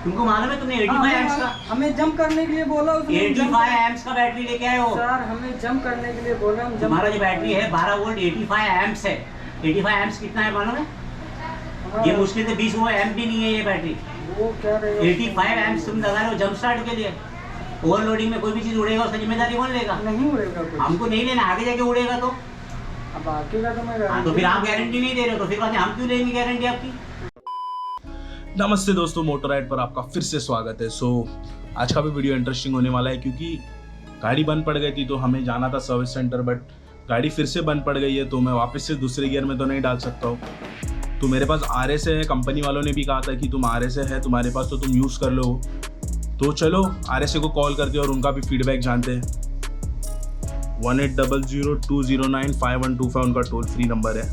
तुमको मालूम है तुमने 85 एम्प्स का हमें जंप करने के लिए बोला उसने। 85 एम्प्स का बैटरी लेके आए हो सर हमें जंप करने के लिए बोला, हम जंप। तुम्हारा जो बैटरी है 12 वोल्ट 85 एम्प्स है। 85 एम्प्स कितना है मालूम है? हाँ, ये मुश्किल से 20 वो एम्प भी नहीं है ये बैटरी। वो क्या रहे हो? 85 एम्प्स तुम लगा रहे हो जंप स्टार्ट के लिए। ओवरलोडिंग में कोई भी चीज उड़ेगा उसका जिम्मेदारी कौन लेगा? नहीं उड़ेगा कुछ। हमको नहीं लेना, आगे जाके उड़ेगा तो। अब आगे का तो मैं हाँ, तो फिर आप गारंटी नहीं दे रहे हो तो फिर बाद में हम क्यों लेंगे गारंटी आपकी? नमस्ते दोस्तों, मोटर राइड पर आपका फिर से स्वागत है। आज का भी वीडियो इंटरेस्टिंग होने वाला है क्योंकि गाड़ी बंद पड़ गई थी तो हमें जाना था सर्विस सेंटर, बट गाड़ी फिर से बंद पड़ गई है तो मैं वापस से दूसरे गियर में तो नहीं डाल सकता हूँ। तो मेरे पास RS है, कंपनी वालों ने भी कहा था कि तुम RS है तुम्हारे पास तो तुम यूज़ कर लो। तो चलो RS को कॉल करके और उनका भी फीडबैक जानते हैं। 1800209512 उनका टोल फ्री नंबर है,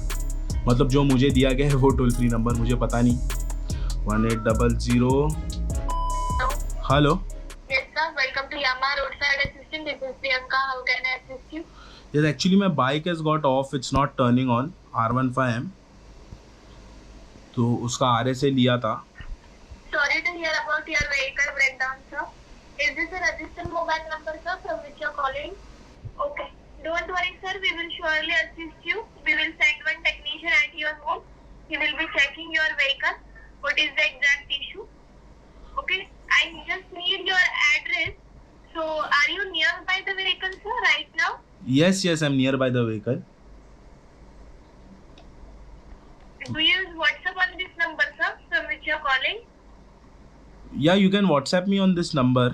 मतलब जो मुझे दिया गया है वो टोल फ्री नंबर, मुझे पता नहीं। 1800। Hello. Yes sir, welcome to Yamaha Roadside Assistant. This is Priyanka. How can I assist you? Yes, actually my bike has got off. It's not turning on. R15M. तो उसका RS से लिया था। Sorry to hear about your vehicle breakdown, sir. Is this a registered mobile number, sir, from which you're calling? Okay. Don't worry, sir. We will surely assist you. We will send one technician at your home. He will be checking your vehicle. What is the exact issue? Okay. I just need your address. So, are you nearby the vehicle, sir, right now? Yes, I'm nearby the vehicle. Do you use WhatsApp on this number, sir, from which you're calling? Yeah, you can WhatsApp me on this number.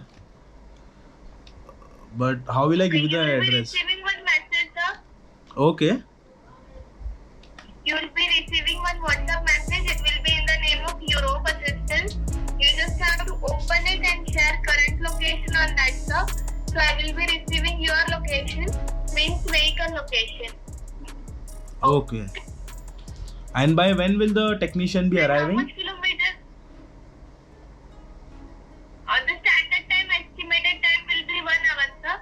But how will I give you the You will be address? receiving one message, sir. Okay. You will be receiving one WhatsApp message. It will be in the name of Europe Assistance. You just have to open it and share current location on that, sir. So I will be receiving your location, means vehicle location. Okay. And by when will the technician be Then arriving? How much kilometers? The standard time, estimated time will be 1 hour, sir.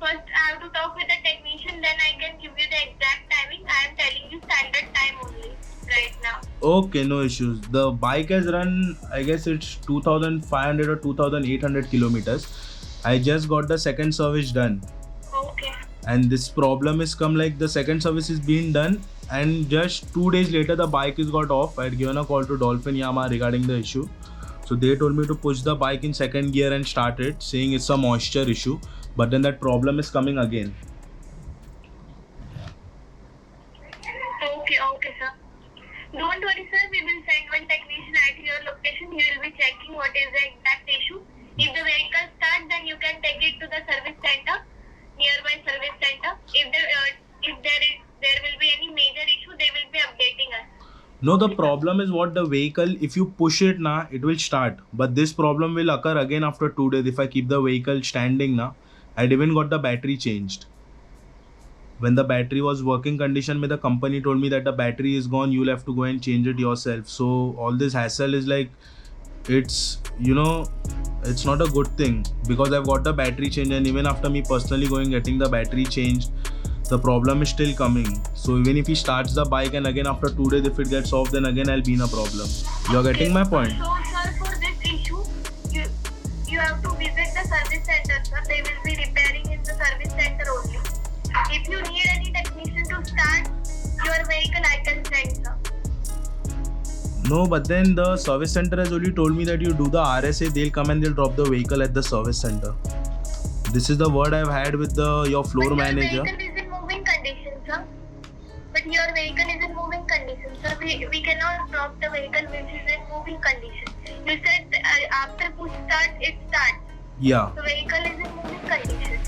First, I have to talk with the technician, then I can give you the exact timing. I am telling you standard time only right now. Okay, no issues. The bike has run, I guess it's 2500 or 2800 kilometers. I just got the second service done. Okay. And this problem is come like the second service is being done and just 2 days later the bike is got off. I had given a call to Dolphin Yamaha regarding the issue. So they told me to push the bike in second gear and start it, saying it's a moisture issue. But then that problem is coming again. Okay, sir. Don't worry, sir. We will send one technician at your location. He will be checking what is the exact issue. If the vehicle starts, then you can take it to the service center, nearby service center. If there will be any major issue, they will be updating us. No, the problem is what the vehicle, if you push it now, it will start. But this problem will occur again after 2 days if I keep the vehicle standing now. I'd even got the battery changed. When the battery was working condition, the company told me that the battery is gone, you'll have to go and change it yourself. So all this hassle is like, it's not a good thing because I've got the battery changed, and even after me personally going getting the battery changed, the problem is still coming. So even if he starts the bike and again after 2 days if it gets off, then again I'll be in a problem. You're getting my point? So, sir, for this issue, you have to visit the service center, sir. They will be repairing in the service center only. If you need any technician to start your vehicle, I can send, sir. No, but then the service center has only told me that you do the RSA, they'll come and they'll drop the vehicle at the service center. This is the word I've had with your floor But manager. Your vehicle is in moving condition, sir. But your vehicle is in moving condition, sir. We cannot drop the vehicle which is in moving condition. You said after push start, it starts. Yeah. The vehicle is in moving condition.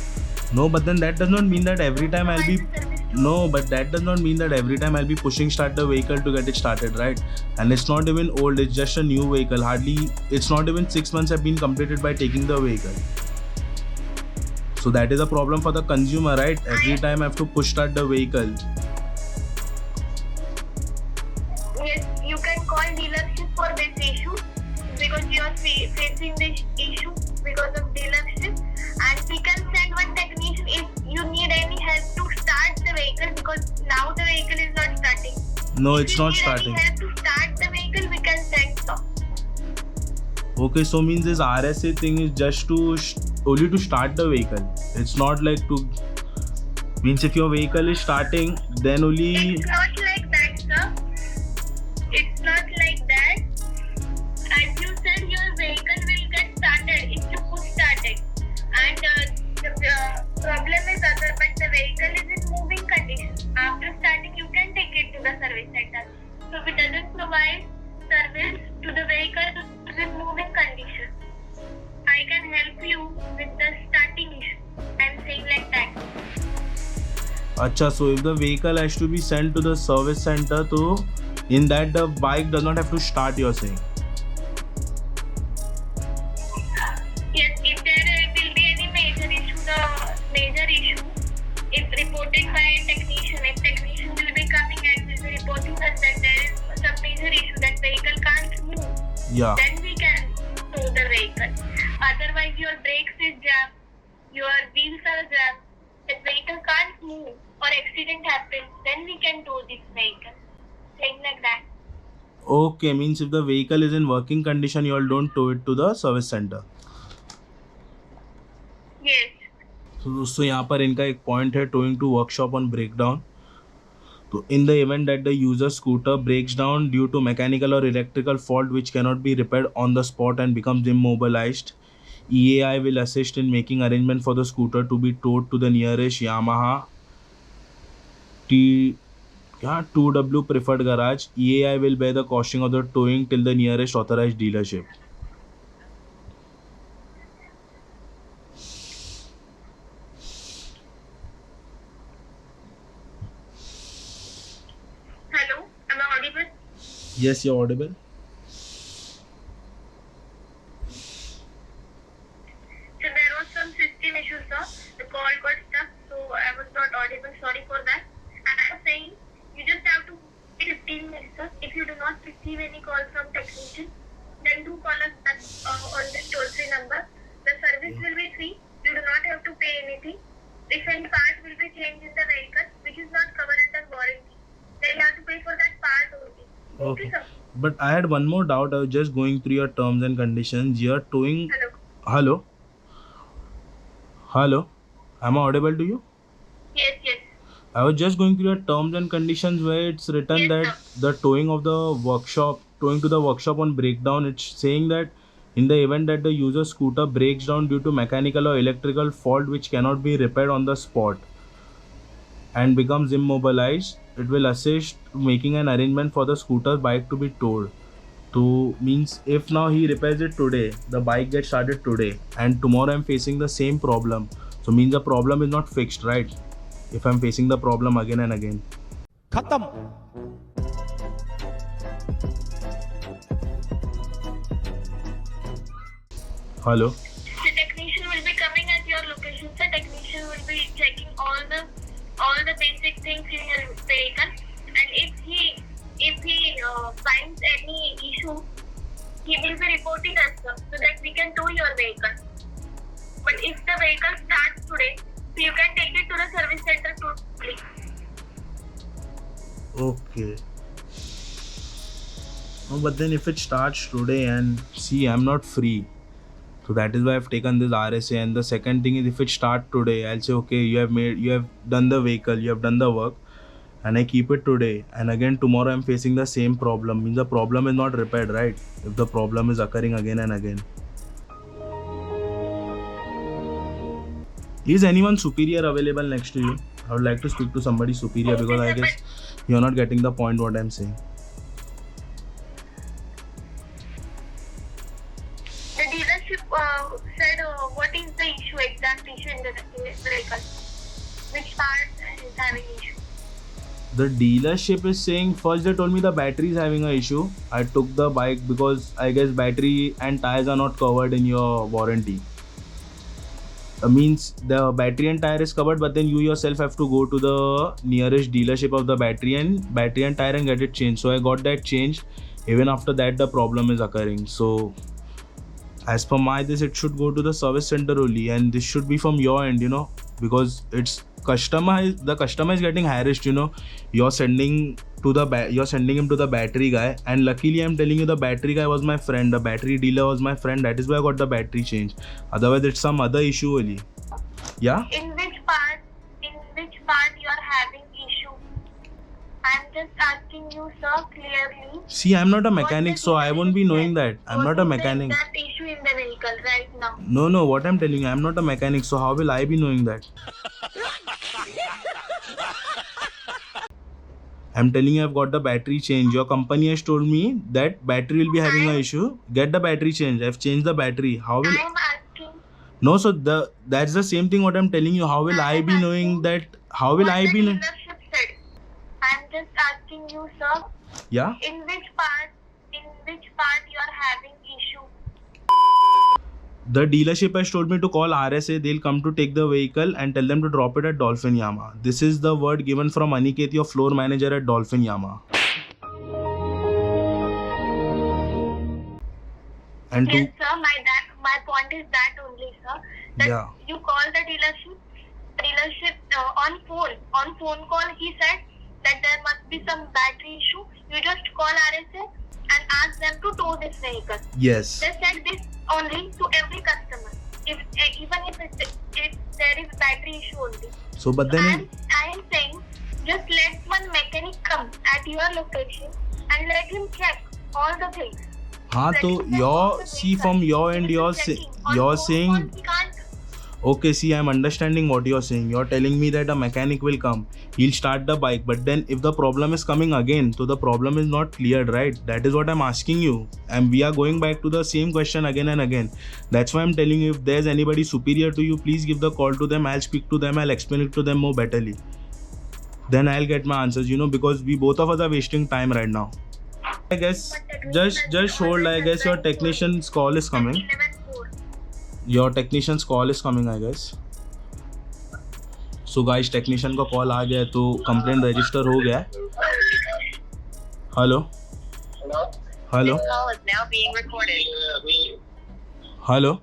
No, but then that does not mean that every time I'll be... Provide the service to No, but that does not mean that every time I'll be pushing start the vehicle to get it started, right? And it's not even old, it's just a new vehicle. Hardly, it's not even 6 months have been completed by taking the vehicle. So that is a problem for the consumer, right? Every time I have to push start the vehicle. Yes, you can call dealership for this issue because you are facing this issue because of dealership, and we can send one technician if you need any help to start the vehicle because now the vehicle is not starting. No, If it's you not need starting. any help to start the vehicle, we can send, sir. Okay, so means this RSA thing is just to only to start the vehicle. It's not like to means if your vehicle is starting, then only. It's not like that, sir. It's not like that. As you said, your vehicle will get started if you push started. And the problem is other, but the vehicle is in moving condition. After starting, you can take it to the service center. So if it doesn't provide service to the vehicle in moving condition, I can help you with the starting issue. I'm saying like that. Acha, so if the vehicle has to be sent to the service center, so in that the bike does not have to start, you're saying? Yes, if there will be any major issue, if reported by a technician, if technician will be coming and will be reporting us that there is some major issue, that vehicle can't move, Yeah. then we can tow the vehicle. Otherwise, your brakes is jammed, your wheels are jammed, the vehicle can't move or accident happens, then we can tow this vehicle. Thing like that. Okay, means if the vehicle is in working condition, you all don't tow it to the service center. Yes. तो दोस्तों यहाँ पर इनका एक point है towing to workshop on breakdown. तो in the event that the user scooter breaks down due to mechanical और electrical fault which cannot be repaired on the spot and becomes immobilized, EAI will assist in making arrangement for the scooter to be towed to the nearest Yamaha 2W preferred garage. EAI will bear the costing of the towing till the nearest authorized dealership. Hello, am I audible? Yes, you're audible. So there was some system issue, sir. The call got stuck, so I was not audible. Sorry for that. And I was saying, you just have to wait 15 minutes, sir. If you do not receive any call from technician, then do call us back on this toll-free number. The service will be free. You do not have to pay anything. If any part will be changed in the vehicle, which is not covered under warranty, then you have to pay for that part only. Okay, sir. But I had one more doubt. I was just going through your terms and conditions. You're towing. Hello. Hello. Hello. Am I audible to you? Yes, yes. I was just going through your terms and conditions where it's written Yes, that the towing to the workshop on breakdown, it's saying that in the event that the user scooter breaks down due to mechanical or electrical fault which cannot be repaired on the spot and becomes immobilized, it will assist making an arrangement for the scooter bike to be towed. To means if now he repairs it today, the bike gets started today, and tomorrow I'm facing the same problem. So means the problem is not fixed, right? If I'm facing the problem again and again. खत्म. Hello. The technician will be coming at your location. The technician will be checking all the basic things in your vehicle, and if he finds any issue, he will be reporting us, sir, so that we can tow your vehicle. But if the vehicle starts today, so you can take it to the service center totally. Okay. No, but then if it starts today and see, I'm not free. So that is why I've taken this RSA. And the second thing is, if it starts today, I'll say, okay, you have done the vehicle, you have done the work, and I keep it today. And again, tomorrow I'm facing the same problem. Means the problem is not repaired, right? If the problem is occurring again and again. Is anyone superior available next to you? I would like to speak to somebody superior because I guess you're not getting the point what I'm saying. The dealership said what is the issue, exact issue in the vehicle? Which part is having issue? The dealership is saying, first they told me the battery is having an issue. I took the bike because I guess battery and tires are not covered in your warranty. Means the battery and tire is covered, but then you yourself have to go to the nearest dealership of the battery and tire and get it changed. So I got that changed. Even after that, the problem is occurring. So as per this, it should go to the service center only, and this should be from your end, because it's the customer is getting harassed, you're sending to you're sending him to the battery guy, and luckily I'm telling you the battery guy was my friend, the battery dealer was my friend. That is why I got the battery changed. Otherwise, it's some other issue only. Yeah. In which part you are having issue? I'm just asking you, sir, clearly. See, I'm not a mechanic, so I won't be knowing that. I'm not a mechanic. That issue in the vehicle right now. No, what I'm telling you, I'm not a mechanic, so how will I be knowing that? I'm telling you, I've got the battery change. Your company has told me that battery will be having an issue. Get the battery change. I've changed the battery. How will? I'm asking. No, so that's the same thing what I'm telling you. How will I be knowing that? How will I be? What the dealership said. I'm just asking you, sir. Yeah. In which part you are having issue? The dealership has told me to call RSA. They'll come to take the vehicle and tell them to drop it at Dolphin Yamaha. This is the word given from Aniket, your floor manager at Dolphin Yamaha. And Yes, sir. My point is that only, sir. That Yeah. you call the dealership on phone call. He said that there must be some battery issue. You just call RSA and ask them to tow this vehicle. yes. They said this only to every customer. Even if there is battery issue only. So, but then I am saying, just let one mechanic come at your location and let him check all the things. हाँ तो from your end you're saying okay, see, I'm understanding what you're saying. You're telling me that a mechanic will come, he'll start the bike, but then if the problem is coming again, so the problem is not cleared, right? That is what I'm asking you, and we are going back to the same question again and again. That's why I'm telling you, if there's anybody superior to you, please give the call to them. I'll speak to them, I'll explain it to them more betterly. Then I'll get my answers, because we both of us are wasting time right now. I guess just hold. I guess your technician's call is coming. Your technician's call is coming, I guess. So guys, technician का call आ गया है, तो complaint register हो गया है. Hello. Hello. This call is now being recorded. Hello.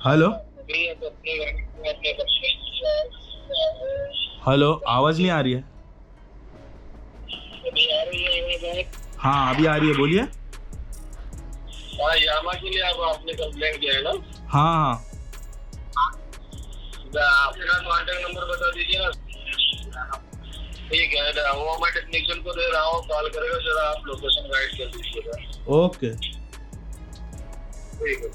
Hello. Hello, आवाज नहीं आ रही है. हाँ अभी आ रही है, बोलिए. यामा के लिए आपने कंप्लेंट किया है ना? हाँ. अपना कॉन्टेक्ट नंबर बता दीजिए ना. ठीक है, वो मैं टेक्नीशियन को दे रहा हूँ, कॉल करेगा, जरा आप लोकेशन गाइड कर दीजिएगा. ओके. ठीक है.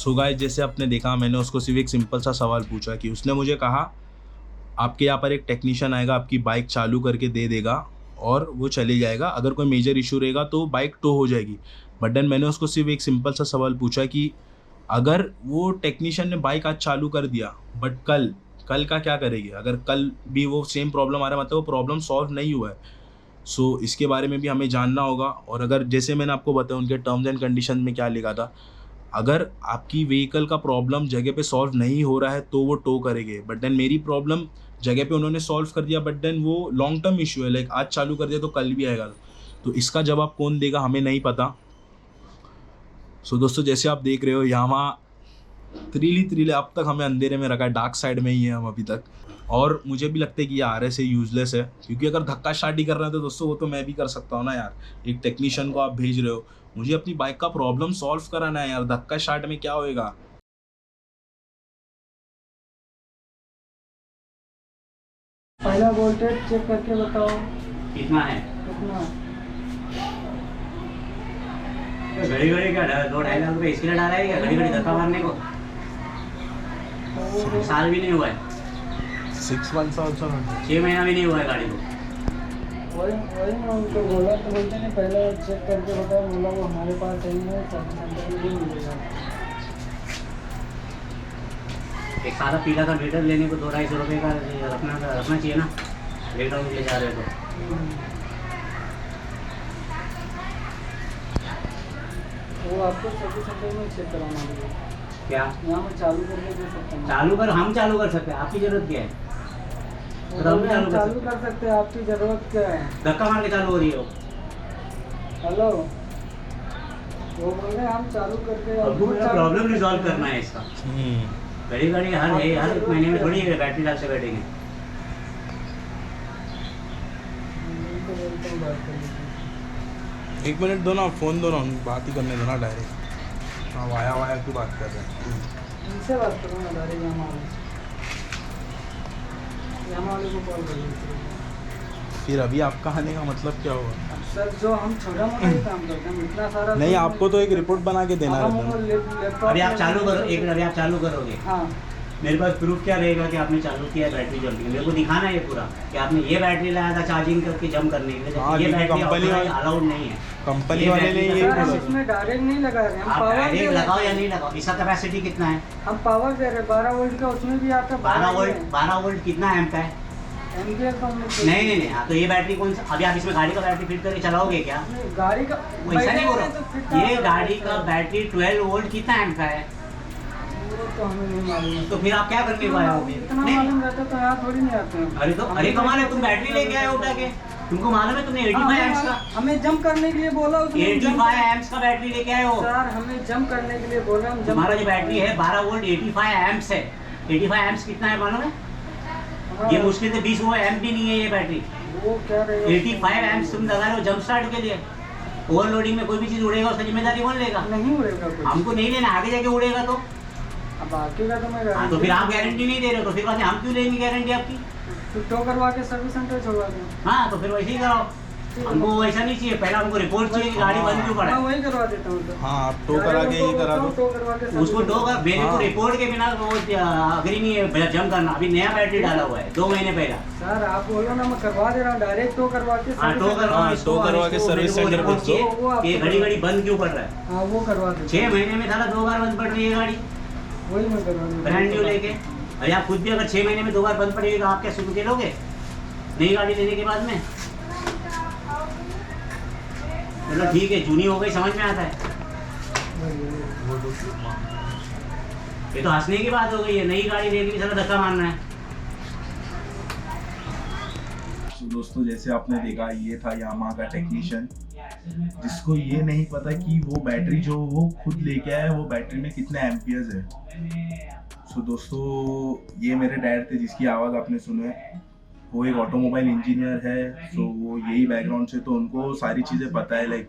सो गाइस, जैसे आपने देखा, मैंने उसको सिर्फ एक सिंपल सा सवाल पूछा कि उसने मुझे कहा आपके यहाँ पर एक टेक्नीशियन आएगा, आपकी बाइक चालू करके दे देगा और वो चले जाएगा. अगर कोई मेजर इशू रहेगा तो बाइक टो हो जाएगी. बट देन मैंने उसको सिर्फ एक सिंपल सा सवाल पूछा कि अगर वो टेक्नीशियन ने बाइक आज चालू कर दिया, बट कल का क्या करेगी? अगर कल भी वो सेम प्रॉब्लम आ रहा है, मतलब वो प्रॉब्लम सॉल्व नहीं हुआ है. सो इसके बारे में भी हमें जानना होगा. और अगर जैसे मैंने आपको बताया उनके टर्म्स एंड कंडीशन में क्या लिखा था, अगर आपकी व्हीकल का प्रॉब्लम जगह पे सॉल्व नहीं हो रहा है तो वो टो करेंगे. बट देन मेरी प्रॉब्लम जगह पे उन्होंने सॉल्व कर दिया, बट देन वो लॉन्ग टर्म इशू है, लाइक आज चालू कर दिया तो कल भी आएगा. तो इसका जवाब कौन देगा हमें नहीं पता. सो दोस्तों, जैसे आप देख रहे हो, यहाँ त्रीले अब तक हमें अंधेरे में रखा है, डार्क साइड में ही है हम अभी तक. और मुझे भी लगता है कि ये RSA यूजलेस है, क्योंकि अगर धक्का स्टार्ट ही कर रहे हैं तो दोस्तों वो तो मैं भी कर सकता हूँ ना यार. एक टेक्नीशियन को आप भेज रहे हो, मुझे अपनी बाइक का प्रॉब्लम सॉल्व कराना है यार. धक्का स्टार्ट में क्या होएगा? पहला वोल्टेज चेक करके बताओ कितना है. कितना. घड़ी क्या 2-2.5 लाख रुपए इसके लिए डाला है क्या? घड़ी धक्का मारने को साल भी नहीं हुआ है, 6 months also not. 6 महीना भी नहीं हुआ है गाड़ी को. वही मैं उनको बोला तो बोलते नहीं, पहले चेक करके बताओ. बोला वो हमारे पास नहीं है, सर्विस सेंटर भी मिलेगा. एक सादा पीला का लीटर लेने को 200-250 रुपये का रखना चाहिए ना. लीटर ले जा रहे हो तो वो आपको सर्विस सेंटर में चेक कराना होगा. क्या यहाँ मैं चालू करके दे सकता हूँ. चालू कर, हम चालू कर सकते हैं, आपकी जरूरत क्या है? हम चालू कर सकते हैं, आपकी जरूरत क्या है? धक्का मार के चालू हो रही है वो. हेलो, वो बोले हम चालू करके प्रॉब्लम रिजॉल्व करना है इसका. घड़ी हर महीने में थोड़ी बैटरी डाल से बैठेंगे. बात कर लेते हैं। 1 मिनट दो ना, फ़ोन दो ना, बात ही करने दो ना डायरेक्ट। हाँ वाया वाया क्यों बात कर रहे हैं? इनसे बात करो ना डायरेक्ट, यहाँ वाले को कॉल कर लेते हैं। फिर अभी आपका आने का मतलब क्या हुआ? सर जो हम छोटा मोटा ही काम करते हैं, इतना सारा नहीं, आपको तो एक रिपोर्ट बना के देना रहता है। लैपटॉप अभी आप चालू करो, एक मिनट, अभी आप चालू करोगे, हाँ मेरे पास प्रूफ क्या रहेगा कि आपने चालू किया, बैटरी जल रही है, मेरे को दिखाना है ये पूरा कि आपने ये बैटरी लाया था चार्जिंग करके जम करने के लिए, हाँ, ये लेकिन बैटरी कंपनी वाले अलाउड नहीं है। कंपनी ये वाले ने बैटरी ये सर हम बोला। इसमें डायरेक्ट नहीं लगा रहे हैं, हम आप पावर दे डायरेक्ट रहे लगाओ या हैं। नहीं लगाओ, इसका कैपेसिटी कितना है? हम पावर दे रहे हैं 12 वोल्ट का, उसमें भी आता है 12 वोल्ट कितना एम्प का है? एम्पियर का हमने नहीं, हाँ, तो ये बैटरी कौन सा, अभी आप इसमें गाड़ी का बैटरी फिट करके चलाओगे क्या? गाड़ी का वैसा नहीं बोल तो रहा फिट हूँ, ये करा गाड़ी सकते का हैं। बैटरी 12 वोल्ट कितना एम्प का है? वो तो हमें नहीं मालूम है। तो फिर आप क्या करने को आए होगे? इतना नहीं, मालूम रहता तो यहाँ थोड़ी नहीं आते हैं। अरे कमाल है, तुम बैटरी लेके आए हो उठा के, तुमको मालूम है तुमने 85 एम्प्स का, हमें जंप करने के लिए बोला उसने, 85 एम्प्स का बैटरी लेके आए हो। सर हमें जंप करने के लिए बोला, हम जंप तुम्हारा जो बैटरी है 12 वोल्ट 85 एम्प्स है। 85 एम्प्स कितना है मालूम है? ये मुश्किल से 20 वो एम्प भी नहीं है ये बैटरी। वो क्या रहेगा 85 एम्प्स तुम लगा रहे हो जंप स्टार्ट के लिए। ओवरलोडिंग में कोई भी चीज उड़ेगा उसका जिम्मेदारी कौन लेगा? नहीं उड़ेगा कुछ। हमको नहीं लेना, आगे जाके उड़ेगा तो। अब आगे का तो मैं हाँ, तो फिर आप गारंटी नहीं दे रहे हो, तो फिर बाद में हम क्यों लेंगे गारंटी आपकी? तो टो करवा के सर्विस सेंटर छोड़वा दें। हाँ, तो फिर वैसे ही कराओ, हमको वैसा नहीं चाहिए। पहले हमको रिपोर्ट चाहिए कि गाड़ी बंद क्यों पड़ा हाँ है। वही करवा देता हूँ तो। हाँ, आप टो करा के ही करा दो। टो करवा के उसको सर्विस दो कर, मेरे को हाँ। रिपोर्ट के बिना वो अग्री नहीं है जम करना। अभी नया बैटरी डाला हुआ है 2 महीने पहला। सर आप बोलो ना, मैं करवा दे रहा हूँ डायरेक्ट टो करवा के हाँ, टो करवाओ हाँ, इसको, टो और करवा के इसको सर्विस मेरे को सेंटर रिपोर्ट भेज दो। चाहिए वो आपको कि घड़ी घड़ी बंद क्यों पड़ रहा है। हाँ वो करवा दे। 6 महीने में साला 2 बार बंद पड़ रही है गाड़ी, वही मैं करवा दूँ। ब्रांड न्यू लेके। अरे आप खुद भी अगर 6 महीने में 2 बार बंद पड़ेगी तो आप क्या सुन के लोगे नई गाड़ी लेने के बाद में? चलो ठीक है, जूनी हो गई, समझ में आता है। ये तो हंसने की बात हो गई है, नई गाड़ी लेके भी साला धक्का मारना है। तो दोस्तों जैसे आपने देखा, ये था यामाहा का टेक्नीशियन जिसको ये नहीं पता कि वो बैटरी जो वो खुद लेके आया है वो बैटरी में कितने एम्पियर्स है। सो दोस्तों ये मेरे डैड थे जिसकी आवाज़ आपने सुने, वो एक ऑटोमोबाइल इंजीनियर है। सो वो यही बैकग्राउंड से, तो उनको सारी चीज़ें पता है, लाइक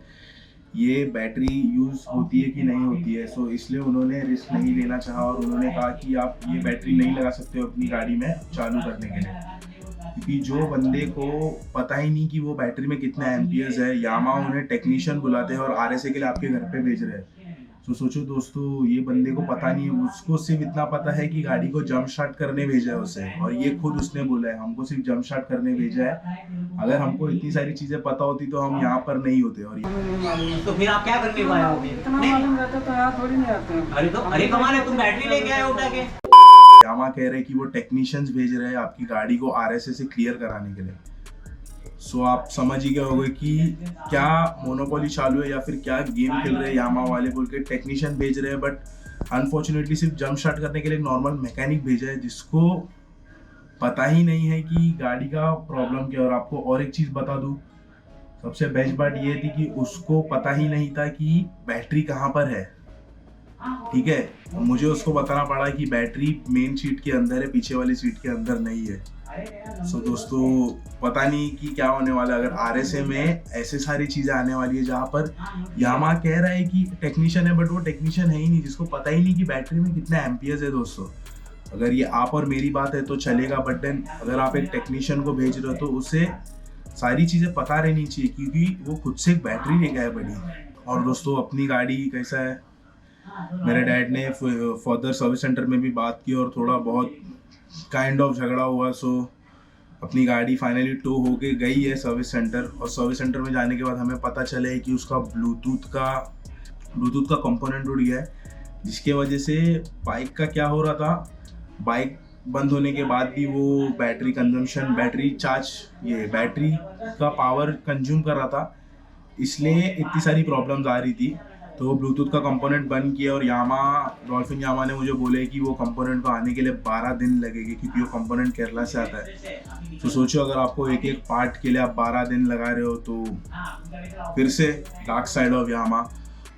ये बैटरी यूज़ होती है कि नहीं होती है। सो इसलिए उन्होंने रिस्क नहीं लेना चाहा और उन्होंने कहा कि आप ये बैटरी नहीं लगा सकते हो अपनी गाड़ी में चालू करने के लिए, क्योंकि जो बंदे को पता ही नहीं कि वो बैटरी में कितना एम्पियर्स है, यामाहा उन्हें टेक्नीशियन बुलाते हैं और RSA के लिए आपके घर पे भेज रहे हैं। तो सोचो दोस्तों, ये बंदे को पता नहीं है, उसको सिर्फ इतना पता है कि गाड़ी को जंप स्टार्ट करने भेजा है उसे, और ये खुद उसने बोला है हमको सिर्फ जंप स्टार्ट करने भेजा है। अगर हमको इतनी सारी चीजें पता होती तो हम यहाँ पर नहीं होते। और हमें नहीं मालूम है। तो फिर आप क्या करने को आए होगे? इतना नहीं, मालूम रहता तो यहाँ थोड़ी नहीं आते हैं। अरे कमाल है, तुम बैटरी लेके आए उठा के। यामाहा कह रहे हैं कि वो टेक्नीशियंस भेज रहे हैं आपकी गाड़ी को RSA से क्लियर कराने के लिए। सो आप समझ ही गए होंगे कि क्या मोनोपोली चालू है या फिर क्या गेम खेल रहे हैं यामाहा वाले, बोल के टेक्नीशियन भेज रहे हैं। बट अनफॉर्चुनेटली सिर्फ जंप स्टार्ट करने के लिए एक नॉर्मल मैकेनिक भेजा है जिसको पता ही नहीं है कि गाड़ी का प्रॉब्लम क्या है। और आपको और एक चीज़ बता दूं, सबसे बेस्ट बात ये थी कि उसको पता ही नहीं था कि बैटरी कहाँ पर है। ठीक है, मुझे उसको बताना पड़ा कि बैटरी मेन सीट के अंदर है, पीछे वाली सीट के अंदर नहीं है। सो दोस्तों पता नहीं कि क्या होने वाला है अगर RSA में ऐसे सारी चीजें आने वाली है जहाँ पर यामाहा कह रहा है कि टेक्नीशियन है, बट वो टेक्नीशियन है ही नहीं, जिसको पता ही नहीं कि बैटरी में कितना एम्पियर्स है। दोस्तों अगर ये आप और मेरी बात है तो चलेगा, बट देन अगर आप एक टेक्नीशियन को भेज रहे हो तो उसे सारी चीजें पता रहनी चाहिए, क्योंकि वो खुद से एक बैटरी लेके आया बड़ी। और दोस्तों अपनी गाड़ी कैसा है, मेरे डैड ने फर्दर सर्विस सेंटर में भी बात की और थोड़ा बहुत काइंड ऑफ झगड़ा हुआ। सो अपनी गाड़ी फाइनली टो होके गई है सर्विस सेंटर, और सर्विस सेंटर में जाने के बाद हमें पता चला है कि उसका ब्लूटूथ का कंपोनेंट उड़ गया है, जिसके वजह से बाइक का क्या हो रहा था, बाइक बंद होने के बाद भी वो बैटरी का पावर कंज्यूम कर रहा था, इसलिए इतनी सारी प्रॉब्लम्स आ रही थी। तो ब्लूटूथ का कंपोनेंट बंद किया और डॉल्फिन यामाहा ने मुझे बोले कि वो कंपोनेंट को आने के लिए 12 दिन लगेंगे, क्योंकि वो कंपोनेंट केरला से आता है। तो सोचो अगर आपको एक एक पार्ट के लिए आप 12 दिन लगा रहे हो, तो फिर से डार्क साइड ऑफ यामाहा।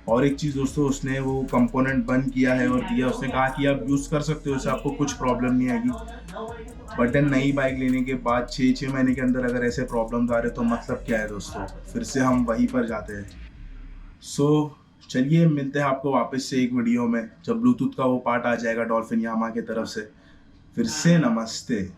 और एक चीज़ दोस्तों, उसने वो कंपोनेंट बंद किया है और दिया, उसने कहा कि आप यूज़ कर सकते हो, उससे आपको कुछ प्रॉब्लम नहीं आएगी। बट देन नई बाइक लेने के बाद 6 महीने के अंदर अगर ऐसे प्रॉब्लम्स आ रहे तो मतलब क्या है दोस्तों, फिर से हम वहीं पर जाते हैं। सो चलिए मिलते हैं आपको वापस से एक वीडियो में, जब ब्लूटूथ का वो पार्ट आ जाएगा डॉल्फिन यामा की तरफ से। फिर से नमस्ते।